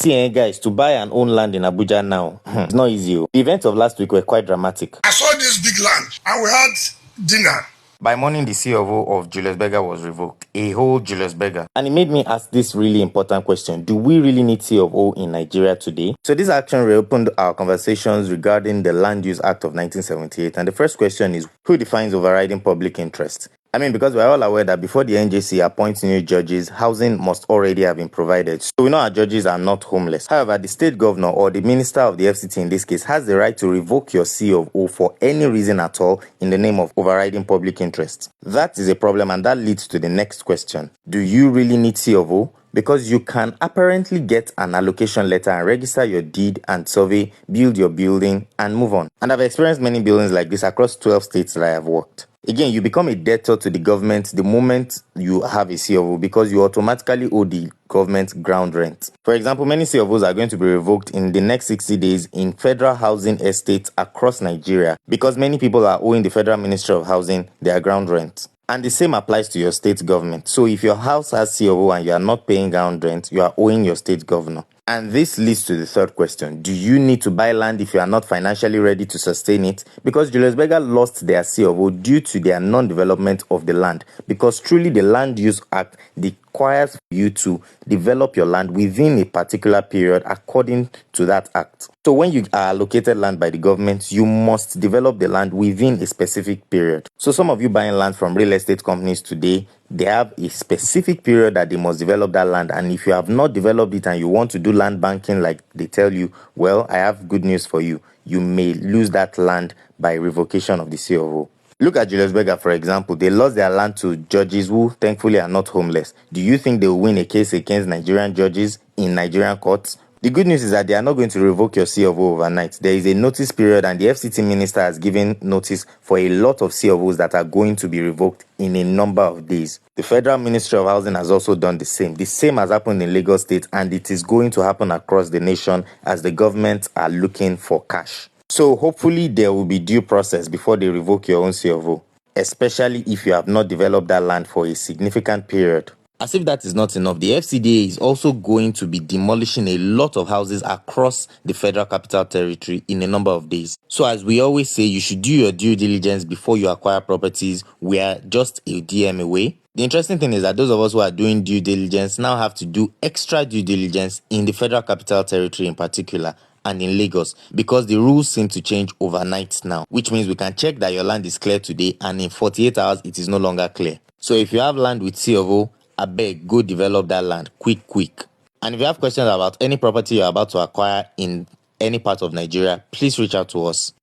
See, guys, to buy and own land in Abuja now, it's not easy. The events of last week were quite dramatic. I saw this big land and we had dinner. By morning, the C of O of Julius Berger was revoked. A whole Julius Berger. And it made me ask this really important question. Do we really need C of O in Nigeria today? So this action reopened our conversations regarding the Land Use Act of 1978. And the first question is, who defines overriding public interest? I mean, because we're all aware that before the NJC appoints new judges, housing must already have been provided. So we know our judges are not homeless. However, the state governor or the minister of the FCT in this case has the right to revoke your C of O for any reason at all in the name of overriding public interest. That is a problem, and that leads to the next question. Do you really need C of O? Because you can apparently get an allocation letter and register your deed and survey, build your building, and move on. And I've experienced many buildings like this across 12 states that I have worked. Again, you become a debtor to the government the moment you have a C of O because you automatically owe the government ground rent. For example, many C of Os are going to be revoked in the next 60 days in federal housing estates across Nigeria because many people are owing the Federal Ministry of Housing their ground rent. And the same applies to your state government. So if your house has C of O and you are not paying ground rent, you are owing your state governor. And this leads to the third question. Do you need to buy land if you are not financially ready to sustain it? Because Julius Berger lost their C of O due to their non-development of the land. Because truly the Land Use Act requires you to develop your land within a particular period according to that act. So when you are allocated land by the government, you must develop the land within a specific period. So some of you buying land from real estate companies today, they have a specific period that they must develop that land. And if you have not developed it and you want to do land banking like they tell you, well, I have good news for you. You may lose that land by revocation of the C of O. Look at Julius Berger, for example. They lost their land to judges who thankfully are not homeless. Do you think they will win a case against Nigerian judges in Nigerian courts? The good news is that they are not going to revoke your C of O overnight. There is a notice period and the FCT minister has given notice for a lot of C of Os that are going to be revoked in a number of days. The Federal Ministry of Housing has also done the same. The same has happened in Lagos State and it is going to happen across the nation as the government are looking for cash. So hopefully there will be due process before they revoke your own C of O, especially if you have not developed that land for a significant period. As if that is not enough, the FCDA is also going to be demolishing a lot of houses across the Federal Capital Territory in a number of days. So as we always say, you should do your due diligence before you acquire properties. We are just a DM away. The interesting thing is that those of us who are doing due diligence now have to do extra due diligence in the Federal Capital Territory in particular and in Lagos because the rules seem to change overnight now, which means we can check that your land is clear today and in 48 hours it is no longer clear. So if you have land with C of O, I beg, go develop that land quick. And if you have questions about any property you're about to acquire in any part of Nigeria, please reach out to us.